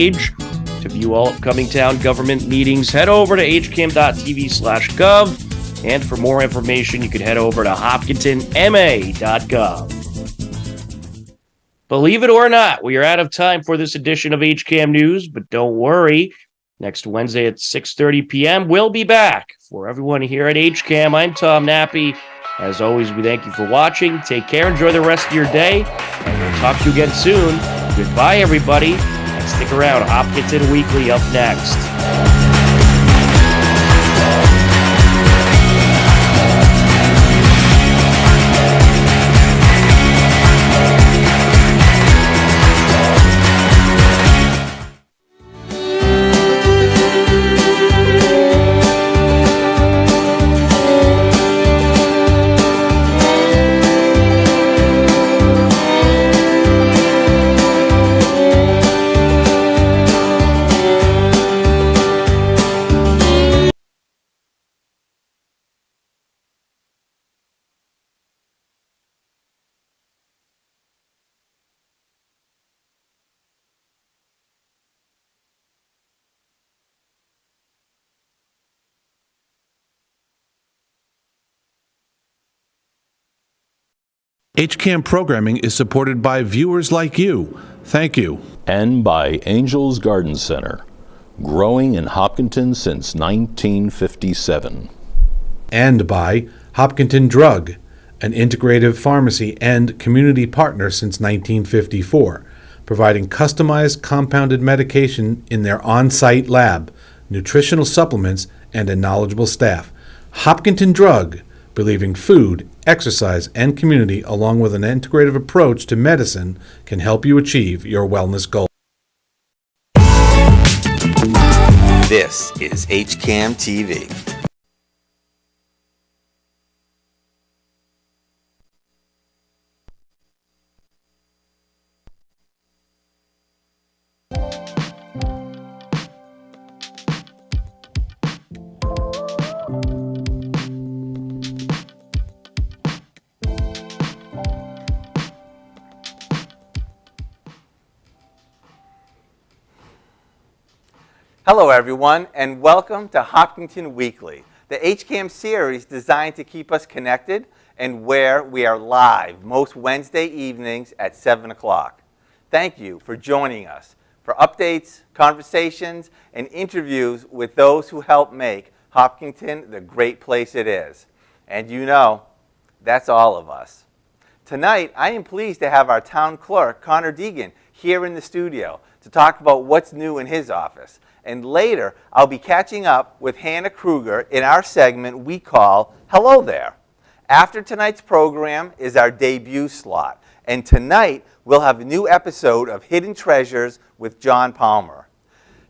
page. To view all upcoming town government meetings, head over to hcam.tv/gov. And for more information, you can head over to hopkintonma.gov. Believe it or not, we are out of time for this edition of HCAM News, but don't worry. Next Wednesday at 6:30 p.m., we'll be back. For everyone here at HCAM, I'm Tom Nappy. As always, we thank you for watching. Take care, enjoy the rest of your day, and we'll talk to you again soon. Goodbye, everybody. And stick around. Hopkinton Weekly up next. HCAM programming is supported by viewers like you. Thank you. And by Angels Garden Center, growing in Hopkinton since 1957. And by Hopkinton Drug, an integrative pharmacy and community partner since 1954, providing customized compounded medication in their on-site lab, nutritional supplements, and a knowledgeable staff. Hopkinton Drug, believing food, exercise, and community, along with an integrative approach to medicine, can help you achieve your wellness goals. This is HCAM TV. Hello everyone, and welcome to Hopkinton Weekly, the HCAM series designed to keep us connected and where we are live most Wednesday evenings at 7 o'clock. Thank you for joining us for updates, conversations, and interviews with those who help make Hopkinton the great place it is. And you know, that's all of us. Tonight, I am pleased to have our town clerk, Connor Deegan, here in the studio to talk about what's new in his office. And later, I'll be catching up with Hannah Kruger in our segment we call Hello There. After tonight's program is our debut slot. And tonight, we'll have a new episode of Hidden Treasures with John Palmer.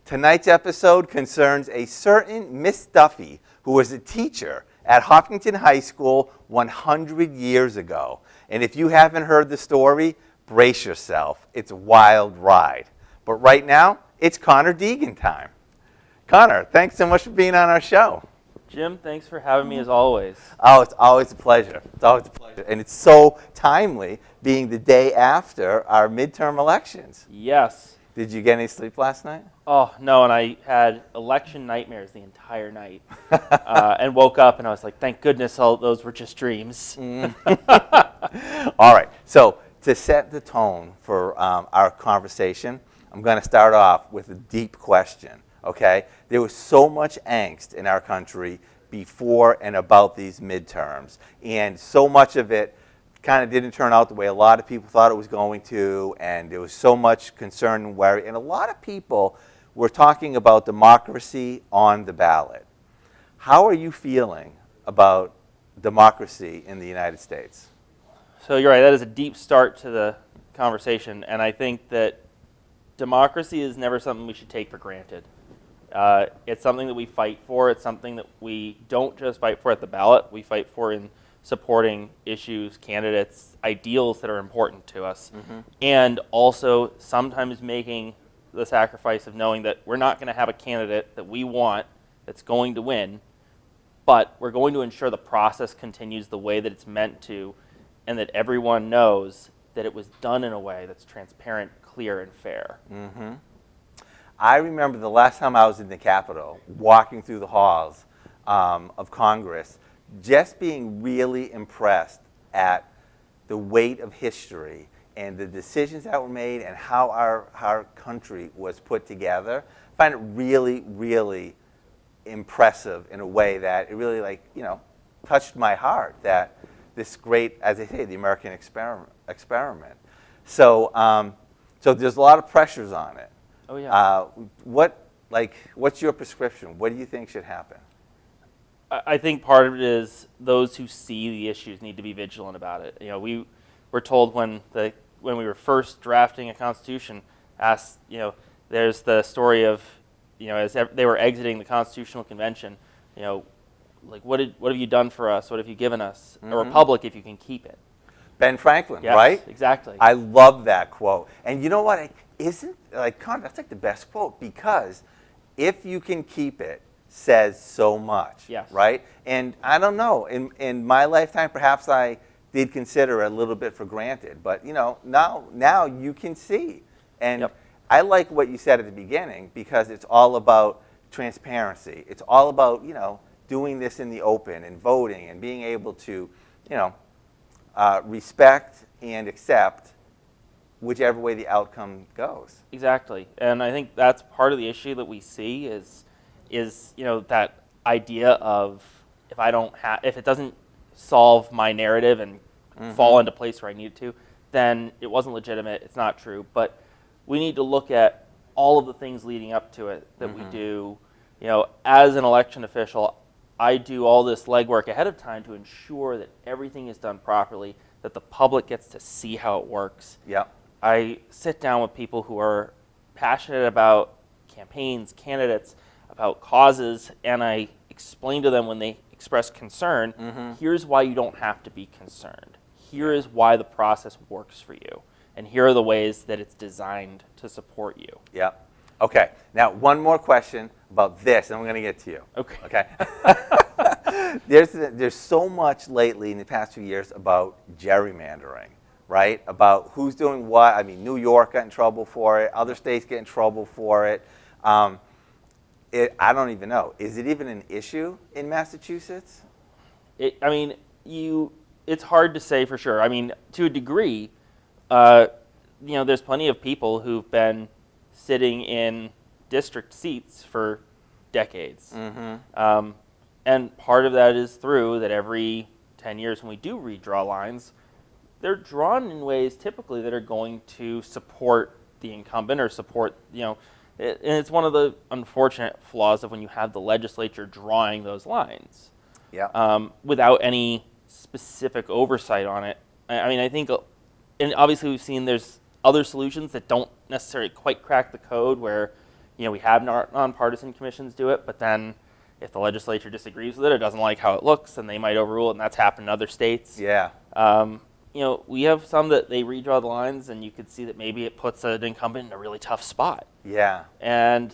Tonight's episode concerns a certain Miss Duffy who was a teacher at Hopkinton High School 100 years ago. And if you haven't heard the story, brace yourself. It's a wild ride. But right now, it's Connor Deegan time. Connor, thanks so much for being on our show. Jim, thanks for having me as always. Oh, it's always a pleasure. It's always a pleasure. And it's so timely, being the day after our midterm elections. Yes. Did you get any sleep last night? Oh, no, and I had election nightmares the entire night. And woke up and I was like, thank goodness all those were just dreams. All right. So to set the tone for our conversation, I'm going to start off with a deep question, okay? There was so much angst in our country before and about these midterms, and so much of it kind of didn't turn out the way a lot of people thought it was going to, and there was so much concern and worry, and a lot of people were talking about democracy on the ballot. How are you feeling about democracy in the United States? So you're right, that is a deep start to the conversation, and I think that democracy is never something we should take for granted. It's something that we fight for. It's something that we don't just fight for at the ballot. We fight for in supporting issues, candidates, ideals that are important to us, and also sometimes making the sacrifice of knowing that we're not going to have a candidate that we want that's going to win, but we're going to ensure the process continues the way that it's meant to, and that everyone knows that it was done in a way that's transparent, clear, and fair. I remember the last time I was in the Capitol, walking through the halls of Congress, just being really impressed at the weight of history and the decisions that were made and how our country was put together. I find it really, really impressive in a way that it really, like, you know, touched my heart, that this great, as I say, the American experiment. So, so there's a lot of pressures on it. Oh, yeah. What's your prescription? What do you think should happen? I think part of it is those who see the issues need to be vigilant about it. You know, we were told when we were first drafting a constitution, there's the story of, you know, as they were exiting the Constitutional Convention, you know, like, what have you done for us? What have you given us? A republic if you can keep it. Ben Franklin, Yes, right? Exactly. I love that quote. And you know what? That's like the best quote, because if you can keep it says so much, Yes. right? And I don't know, in my lifetime, perhaps I did consider it a little bit for granted, but you know, now you can see. And Yep. I like what you said at the beginning, because it's all about transparency. It's all about, you know, doing this in the open and voting and being able to, you know, respect and accept whichever way the outcome goes. Exactly, and I think that's part of the issue that we see is you know, that idea of if it doesn't solve my narrative and fall into place where I need it to, then it wasn't legitimate. It's not true. But we need to look at all of the things leading up to it that we do. You know, as an election official, I do all this legwork ahead of time to ensure that everything is done properly, that the public gets to see how it works. Yep. I sit down with people who are passionate about campaigns, candidates, about causes, and I explain to them when they express concern, here's why you don't have to be concerned. Here is why the process works for you. And here are the ways that it's designed to support you. Yep. Okay. Now, one more question about this, and we're going to get to you. Okay. Okay. There's so much lately in the past few years about gerrymandering, right? About who's doing what. I mean, New York got in trouble for it. Other states get in trouble for it. I don't even know. Is it even an issue in Massachusetts? It's hard to say for sure. I mean, to a degree, you know, there's plenty of people who've been sitting in district seats for decades. And part of that is through that every 10 years when we do redraw lines, they're drawn in ways typically that are going to support the incumbent or support, you know, and it's one of the unfortunate flaws of when you have the legislature drawing those lines without any specific oversight on it. I mean, I think, and obviously we've seen there's other solutions that don't necessarily quite crack the code where, you know, we have nonpartisan commissions do it, but then if the legislature disagrees with it or doesn't like how it looks, then they might overrule it, and that's happened in other states. Yeah. You know, we have some that they redraw the lines, and you could see that maybe it puts an incumbent in a really tough spot. Yeah. And,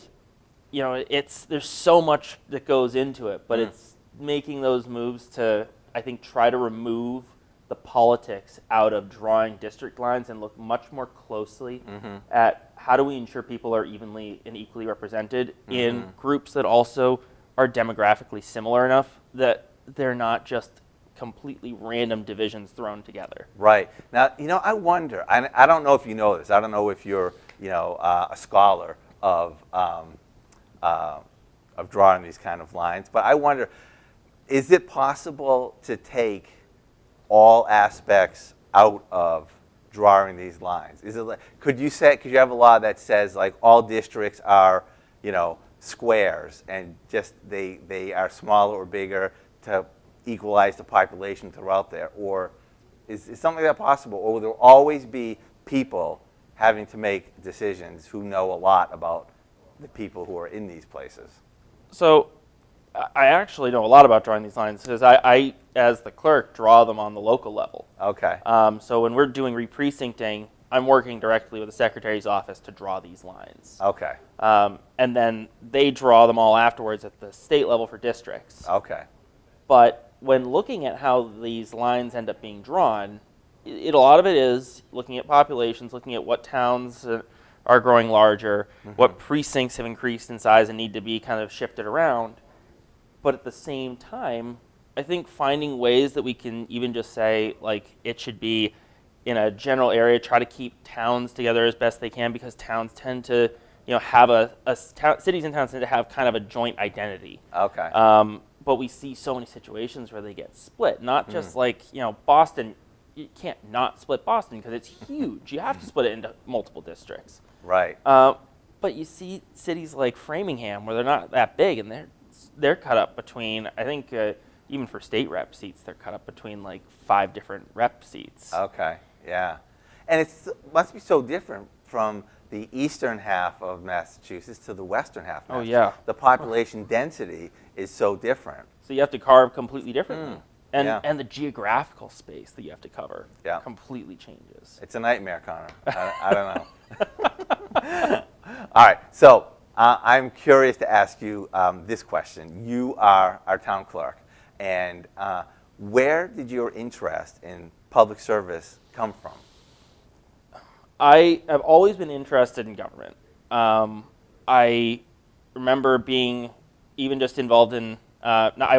you know, there's so much that goes into it, but it's making those moves to, I think, try to remove the politics out of drawing district lines and look much more closely at how do we ensure people are evenly and equally represented in groups that also are demographically similar enough that they're not just completely random divisions thrown together. Right. Now, you know, I wonder, I don't know if you know this, I don't know if you're, you know, a scholar of drawing these kind of lines, but I wonder, is it possible to take all aspects out of drawing these lines? Is it could you have a law that says like all districts are, you know, squares and just they are smaller or bigger to equalize the population throughout there? Or is something like that possible? Or will there always be people having to make decisions who know a lot about the people who are in these places? So I actually know a lot about drawing these lines because I, as the clerk, draw them on the local level. Okay. So when we're doing re-precincting, I'm working directly with the Secretary's office to draw these lines. Okay. And then they draw them all afterwards at the state level for districts. Okay. But when looking at how these lines end up being drawn, a lot of it is looking at populations, looking at what towns are growing larger, what precincts have increased in size and need to be kind of shifted around. But at the same time, I think finding ways that we can even just say, like, it should be in a general area, try to keep towns together as best they can, because towns tend to, have cities and towns tend to have kind of a joint identity. Okay. But we see so many situations where they get split. Not just like, Boston, you can't not split Boston because it's huge. You have to split it into multiple districts. Right. But you see cities like Framingham where they're not that big, and they're cut up between, I think, even for state rep seats, they're cut up between like 5 different rep seats. Okay, yeah. And it must be so different from the eastern half of Massachusetts to the western half of Massachusetts. Yeah. The population density is so different. So you have to carve completely differently. Yeah. And the geographical space that you have to cover completely changes. It's a nightmare, Connor. I don't know. All right, so I'm curious to ask you this question. You are our town clerk, and where did your interest in public service come from? I have always been interested in government. I remember being even just involved in. I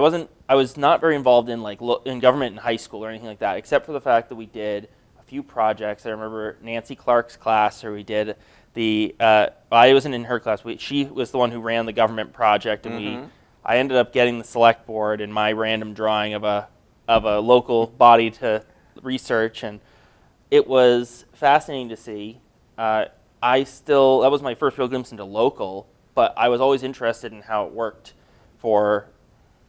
was not very involved in in government in high school or anything like that, except for the fact that we did a few projects. I remember Nancy Clark's class, or we did I wasn't in her class. She was the one who ran the government project, and I ended up getting the select board in my random drawing of a local body to research, and it was fascinating to see. That was my first real glimpse into local, but I was always interested in how it worked for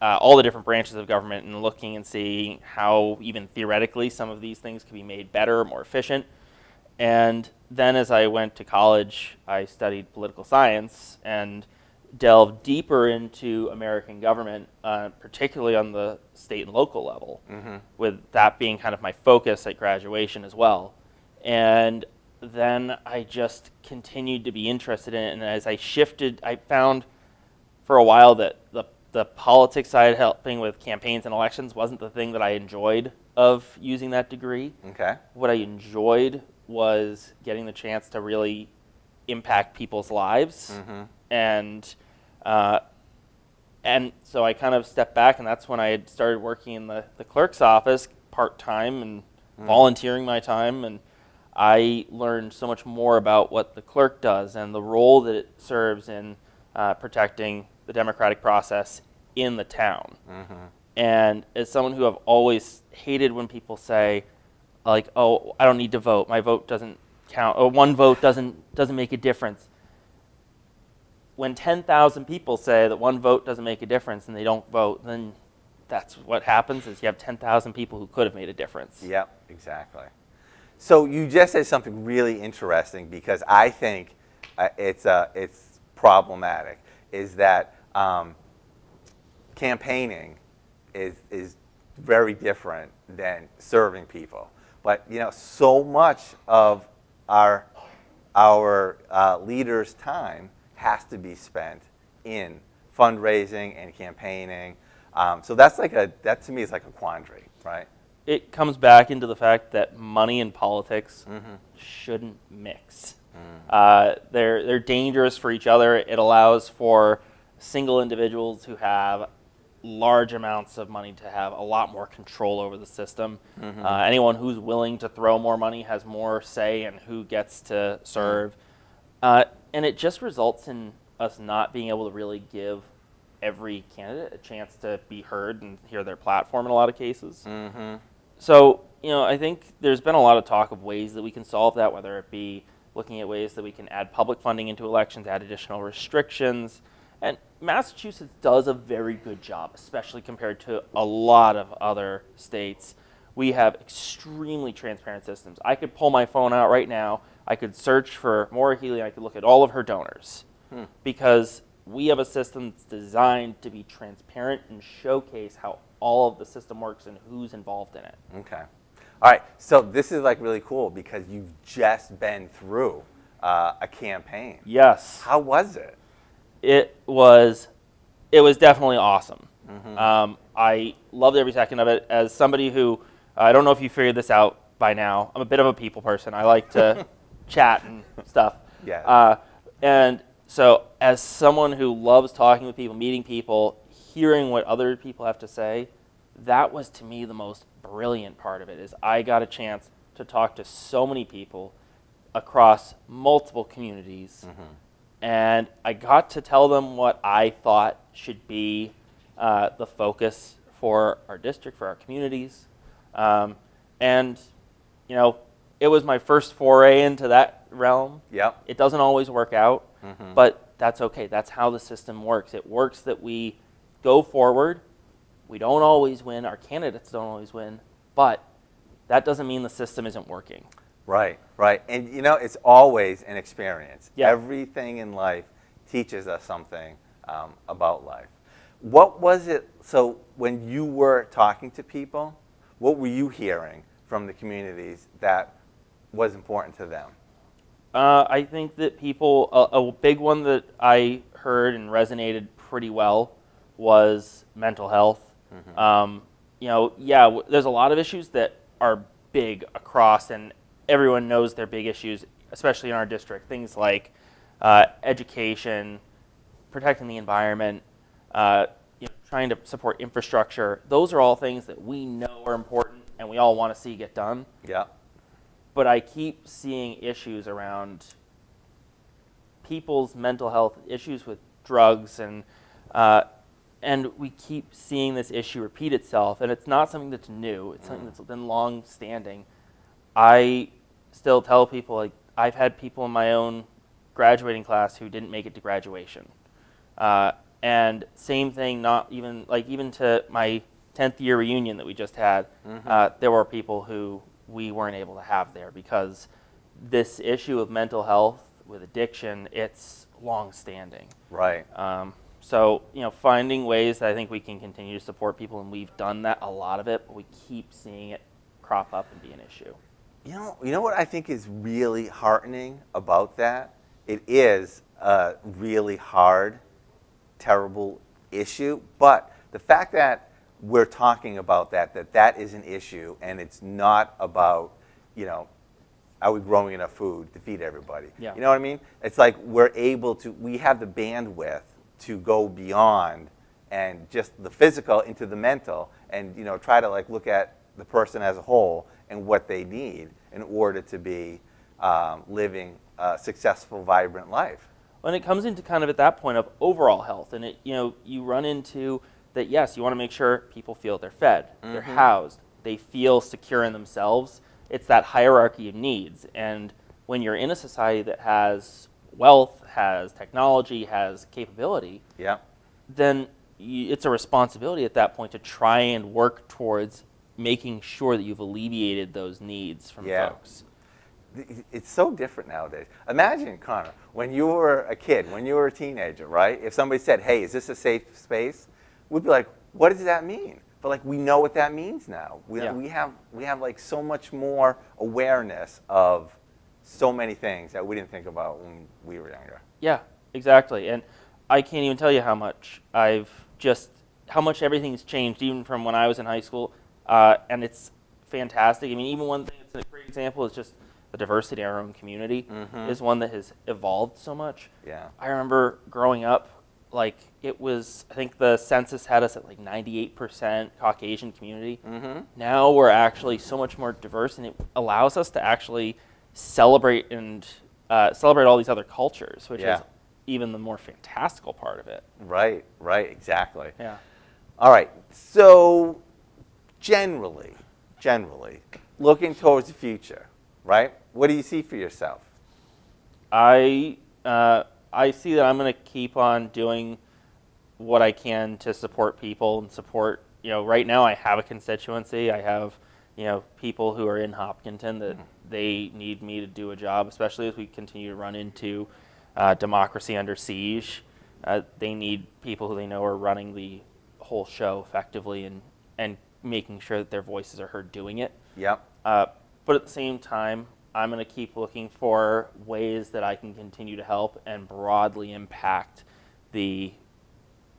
all the different branches of government, and looking and seeing how even theoretically some of these things could be made better, more efficient. And then as I went to college, I studied political science and delved deeper into American government, particularly on the state and local level, with that being kind of my focus at graduation as well. And then I just continued to be interested in it, and as I shifted, I found for a while that the politics side, helping with campaigns and elections, wasn't the thing that I enjoyed of using that degree. Okay. What I enjoyed was getting the chance to really impact people's lives. And so I kind of stepped back, and that's when I had started working in the clerk's office part-time and volunteering my time, and I learned so much more about what the clerk does and the role that it serves in protecting the democratic process in the town. And as someone who have always hated when people say, like, oh, I don't need to vote, my vote doesn't count, or one vote doesn't make a difference. When 10,000 people say that one vote doesn't make a difference and they don't vote, then that's what happens, is you have 10,000 people who could have made a difference. Yep, exactly. So you just said something really interesting, because I think it's problematic, is that campaigning is very different than serving people. But so much of our leaders' time has to be spent in fundraising and campaigning. So that to me is like a quandary, right? It comes back into the fact that money and politics shouldn't mix. They're dangerous for each other. It allows for single individuals who have large amounts of money to have a lot more control over the system. Anyone who's willing to throw more money has more say in who gets to serve. And it just results in us not being able to really give every candidate a chance to be heard and hear their platform in a lot of cases. So, I think there's been a lot of talk of ways that we can solve that, whether it be looking at ways that we can add public funding into elections, add additional restrictions. And Massachusetts does a very good job, especially compared to a lot of other states. We have extremely transparent systems. I could pull my phone out right now. I could search for Maura Healy, and I could look at all of her donors, because we have a system that's designed to be transparent and showcase how all of the system works and who's involved in it. Okay. All right. So this is really cool, because you've just been through a campaign. Yes. How was it? It was definitely awesome. I loved every second of it. As somebody who, I don't know if you figured this out by now, I'm a bit of a people person. I like to chat and stuff. Yeah. And so, as someone who loves talking with people, meeting people, hearing what other people have to say, that was to me the most brilliant part of it. Is I got a chance to talk to so many people across multiple communities, and I got to tell them what I thought should be the focus for our district, for our communities, and you know, it was my first foray into that realm. Yep. It doesn't always work out, but that's okay. That's how the system works. It works that we go forward. We don't always win. Our candidates don't always win, but that doesn't mean the system isn't working. Right, right. And you know, it's always an experience. Yeah. Everything in life teaches us something about life. What was it, so when you were talking to people, what were you hearing from the communities that was important to them? I think that people, a big one that I heard and resonated pretty well was mental health. You know, yeah, there's a lot of issues that are big across, and everyone knows they're big issues, especially in our district. Things like education, protecting the environment, trying to support infrastructure. Those are all things that we know are important and we all want to see get done. Yeah. But I keep seeing issues around people's mental health, issues with drugs, and we keep seeing this issue repeat itself. And it's not something that's new. It's something that's been long standing. I still tell people, like, I've had people in my own graduating class who didn't make it to graduation. And same thing, not even, like, even to my 10th year reunion that we just had, there were people who we weren't able to have there because this issue of mental health with addiction, it's long standing. Right. So, you know, finding ways that I think we can continue to support people, and we've done that, a lot of it, but we keep seeing it crop up and be an issue. You know what I think is really heartening about that? It is a really hard, terrible issue, but the fact that we're talking about that is an issue, and it's not about, you know, are we growing enough food to feed everybody? Yeah. You know what I mean? It's like we have the bandwidth to go beyond and just the physical into the mental, and, you know, try to, like, look at the person as a whole and what they need in order to be living a successful, vibrant life. When it comes into kind of at that point of overall health, and it, you know, you run into that, yes, you want to make sure people feel they're fed, they're housed, they feel secure in themselves. It's that hierarchy of needs. And when you're in a society that has wealth, has technology, has capability, Yeah. then it's a responsibility at that point to try and work towards making sure that you've alleviated those needs from folks. It's so different nowadays. Imagine, Connor, when you were a kid, when you were a teenager, right? If somebody said, hey, is this a safe space? We'd be like, what does that mean? But, like, we know what that means now. We have like so much more awareness of so many things that we didn't think about when we were younger. Yeah, exactly. And I can't even tell you how much everything's changed, even from when I was in high school. And it's fantastic. I mean, even one thing that's a great example is just the diversity in our own community is one that has evolved so much. Yeah. I remember growing up, like, it was, I think the census had us at like 98% Caucasian community. Now we're actually so much more diverse, and it allows us to actually celebrate all these other cultures, which is even the more fantastical part of it. Right, exactly. Yeah. All right, so generally, looking towards the future, right? What do you see for yourself? I see that I'm going to keep on doing what I can to support people and support, you know, right now I have a constituency. I have, you know, people who are in Hopkinton that they need me to do a job, especially as we continue to run into democracy under siege. They need people who they know are running the whole show effectively and making sure that their voices are heard doing it. Yep. But at the same time, I'm going to keep looking for ways that I can continue to help and broadly impact the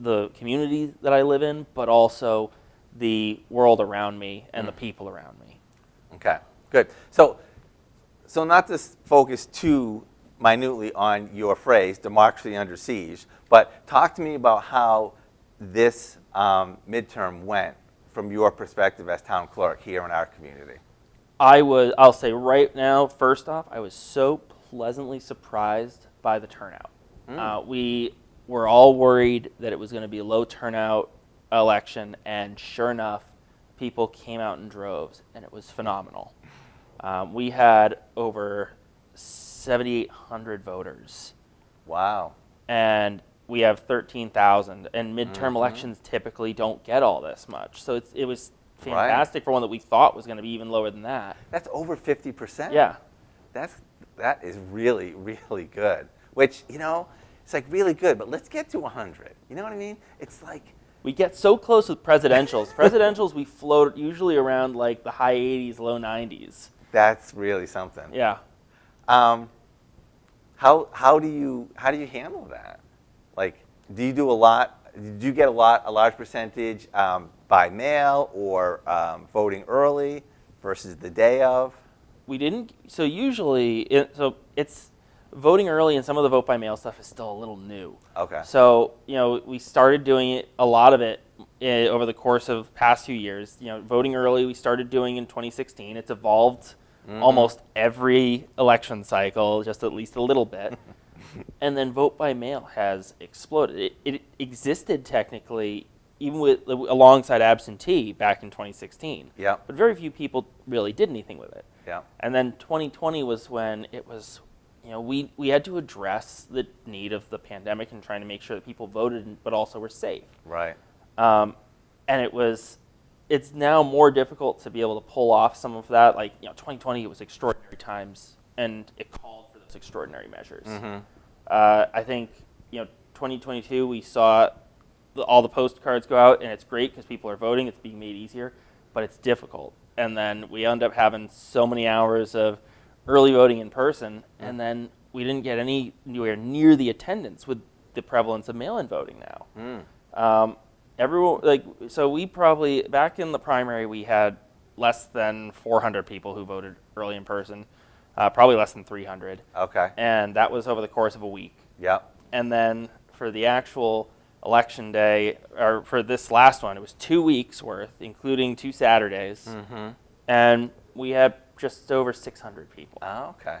community that I live in, but also the world around me and the people around me. Okay, good. So not to focus too minutely on your phrase, democracy under siege, but talk to me about how this midterm went from your perspective as town clerk here in our community. I'll say right now, first off, I was so pleasantly surprised by the turnout. We were all worried that it was going to be a low turnout election, and sure enough, people came out in droves, and it was phenomenal. We had over 7,800 voters. Wow. And we have 13,000, and midterm elections typically don't get all this much. So it was fantastic for one that we thought was going to be even lower than that. That's over 50%. Yeah. That is really, really good. Which, you know, it's like really good, but let's get to 100. You know what I mean? It's like we get so close with presidentials. Presidentials, we float usually around like the high 80s, low 90s. That's really something. Yeah. How do you handle that? Like, do you do a lot? Did you get a large percentage by mail or voting early versus the day of? We didn't. So usually, it's voting early, and some of the vote by mail stuff is still a little new. Okay. So we started doing a lot of it over the course of the past few years. Voting early we started doing in 2016. It's evolved almost every election cycle, just at least a little bit. And then vote by mail has exploded. It existed technically even alongside absentee back in 2016. Yeah. But very few people really did anything with it. Yeah. And then 2020 was when it was, we had to address the need of the pandemic and trying to make sure that people voted but also were safe. Right. And it's now more difficult to be able to pull off some of that. Like, 2020, it was extraordinary times, and it called for those extraordinary measures. I think, 2022, we saw all the postcards go out, and it's great because people are voting. It's being made easier, but it's difficult. And then we end up having so many hours of early voting in person, and then we didn't get anywhere near the attendance with the prevalence of mail-in voting now. So we probably, back in the primary, we had less than 400 people who voted early in person, probably less than 300. Okay. And that was over the course of a week. Yep. And then for the actual election day, or for this last one, it was 2 weeks worth, including 2 Saturdays. And we had just over 600 people. Oh, okay.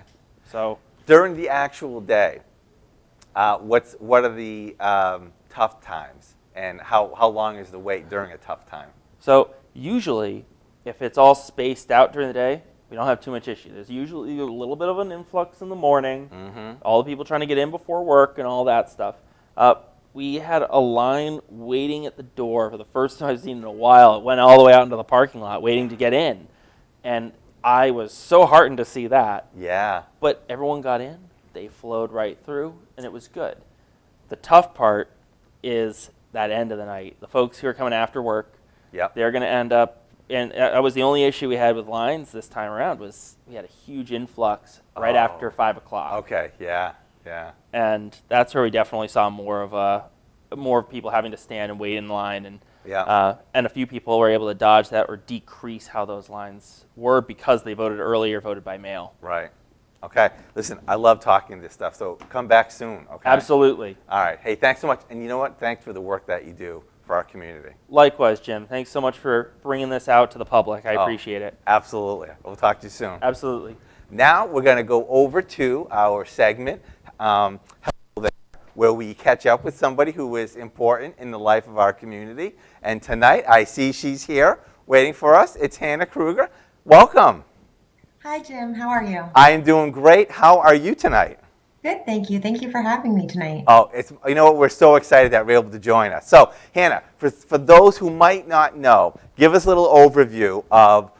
So during the actual day, what are the tough times, and how long is the wait during a tough time? So usually, if it's all spaced out during the day, we don't have too much issue. There's usually a little bit of an influx in the morning, all the people trying to get in before work and all that stuff. We had a line waiting at the door for the first time I've seen in a while. It went all the way out into the parking lot waiting to get in. And I was so heartened to see that. Yeah. But everyone got in. They flowed right through, and it was good. The tough part is that end of the night. The folks who are coming after work, they're going to end up, and that was the only issue we had with lines this time around, was we had a huge influx right after 5 o'clock. Okay, yeah. Yeah. And that's where we definitely saw more of people having to stand and wait in line, and a few people were able to dodge that or decrease how those lines were because they voted early or voted by mail. Right. Okay. Listen, I love talking this stuff, so come back soon, okay? Absolutely. All right. Hey, thanks so much. And you know what? Thanks for the work that you do for our community. Likewise, Jim. Thanks so much for bringing this out to the public. I appreciate it. Absolutely. We'll talk to you soon. Absolutely. Now we're going to go over to our segment, Hello There, where we catch up with somebody who is important in the life of our community. And tonight, I see she's here waiting for us. It's Hannah Kruger. Welcome. Hi, Jim. How are you? I am doing great. How are you tonight? Good, thank you. Thank you for having me tonight. Oh, you know what? We're so excited that we're able to join us. So, Hannah, for those who might not know, give us a little overview of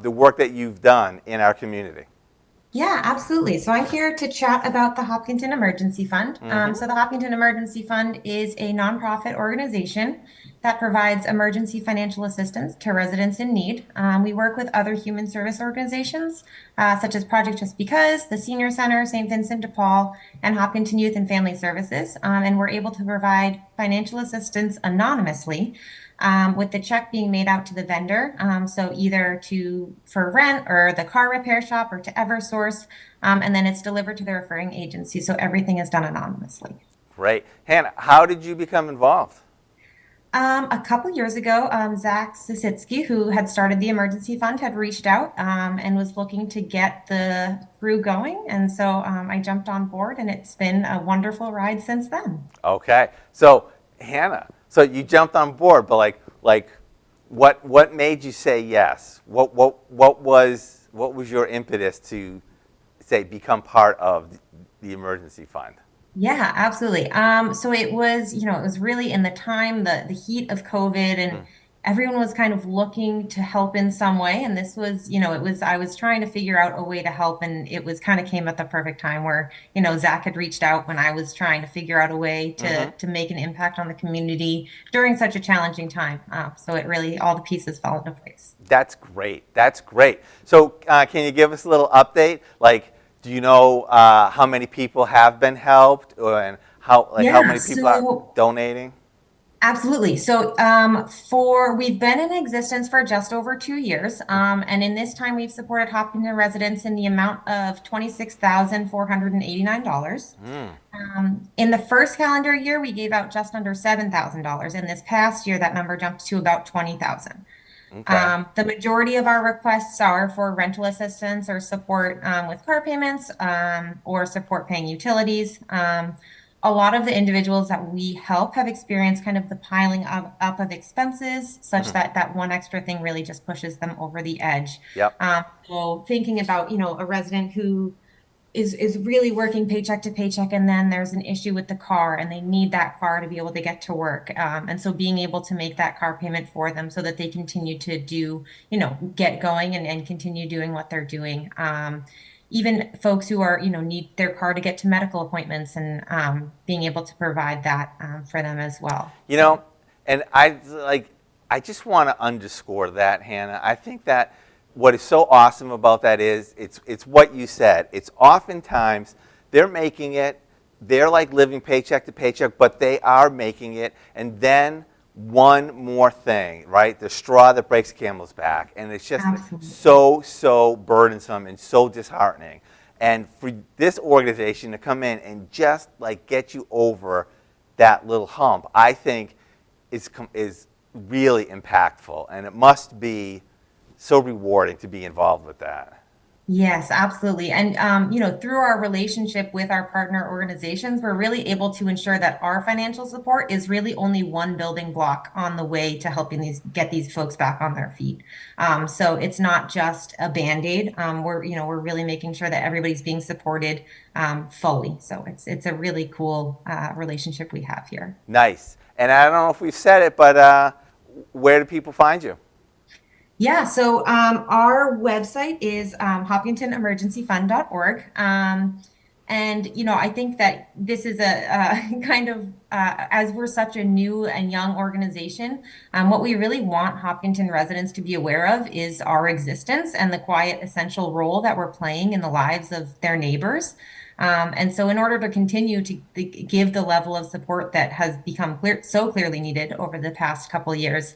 the work that you've done in our community. Yeah, absolutely. So I'm here to chat about the Hopkinton Emergency Fund. So the Hopkinton Emergency Fund is a nonprofit organization that provides emergency financial assistance to residents in need. We work with other human service organizations, such as Project Just Because, the Senior Center, St. Vincent de Paul, and Hopkinton Youth and Family Services. And we're able to provide financial assistance anonymously, with the check being made out to the vendor. So either for rent or the car repair shop or to Eversource, and then it's delivered to the referring agency. So everything is done anonymously. Great. Hannah, how did you become involved? A couple years ago, Zach Sisitsky, who had started the emergency fund, had reached out and was looking to get the crew going. And so I jumped on board, and it's been a wonderful ride since then. Okay. So, Hannah, so you jumped on board, but what made you say yes? What was your impetus to say become part of the emergency fund? Yeah, absolutely. So it was really in the time, the heat of COVID, and everyone was kind of looking to help in some way. And this was, I was trying to figure out a way to help, and it was kind of came at the perfect time where, Zach had reached out when I was trying to figure out a way to make an impact on the community during such a challenging time. So it really, all the pieces fell into place. That's great. That's great. So can you give us a little update? Do you know how many people have been helped, and how many people are donating? Absolutely. So we've been in existence for just over 2 years. And in this time, we've supported Hopkinton residents in the amount of $26,489. In the first calendar year, we gave out just under $7,000. In this past year, that number jumped to about $20,000. Okay. The majority of our requests are for rental assistance or support with car payments, or support paying utilities. A lot of the individuals that we help have experienced kind of the piling up of expenses, such that one extra thing really just pushes them over the edge. Yep. So thinking about, a resident who is really working paycheck to paycheck, and then there's an issue with the car and they need that car to be able to get to work. And so being able to make that car payment for them so that they continue to do, get going and continue doing what they're doing. Even folks who are, need their car to get to medical appointments, and being able to provide that for them as well. And I just want to underscore that, Hannah. I think that what is so awesome about that is it's what you said. It's oftentimes they're making it, they're like living paycheck to paycheck, but they are making it, and then one more thing, right? The straw that breaks the camel's back, and it's just so burdensome and so disheartening. And for this organization to come in and just get you over that little hump, I think is really impactful, and it must be so rewarding to be involved with that. Yes, absolutely. And, through our relationship with our partner organizations, we're really able to ensure that our financial support is really only one building block on the way to helping get these folks back on their feet. So it's not just a Band-Aid. We're really making sure that everybody's being supported fully. So it's a really cool relationship we have here. Nice. And I don't know if we've said it, but where do people find you? Yeah, so our website is hopkintonemergencyfund.org. And, I think that this is a kind of, as we're such a new and young organization, what we really want Hopkinton residents to be aware of is our existence and the quiet, essential role that we're playing in the lives of their neighbors. And so in order to continue to give the level of support that has become so clearly needed over the past couple of years,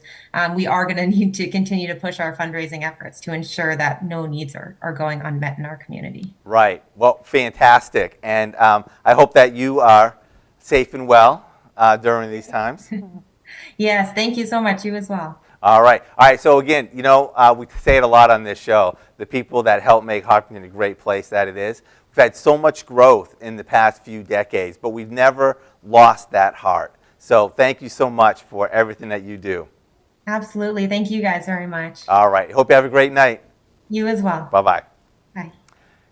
we are going to need to continue to push our fundraising efforts to ensure that no needs are going unmet in our community. Right. Well, fantastic. And I hope that you are safe and well during these times. Yes, thank you so much. You as well. All right. So again, we say it a lot on this show, the people that help make Hopkinton a great place that it is. We've had so much growth in the past few decades, but we've never lost that heart. So thank you so much for everything that you do. Absolutely. Thank you guys very much. All right. Hope you have a great night. You as well. Bye-bye. Bye.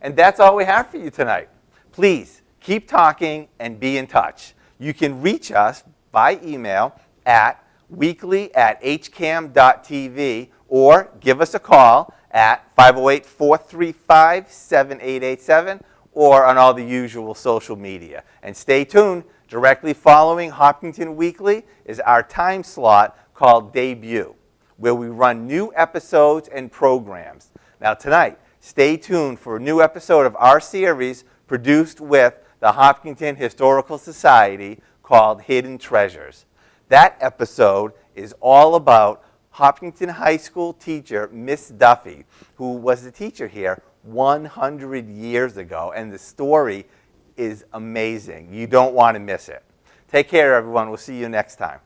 And that's all we have for you tonight. Please keep talking and be in touch. You can reach us by email at weekly@hcam.tv or give us a call at 508-435-7887 or on all the usual social media. And stay tuned. Directly following Hopkinton Weekly is our time slot called Debut, where we run new episodes and programs. Now tonight, stay tuned for a new episode of our series produced with the Hopkinton Historical Society called Hidden Treasures. That episode is all about Hopkinton High School teacher Miss Duffy, who was the teacher here 100 years ago, and the story is amazing. You don't want to miss it. Take care, everyone. We'll see you next time.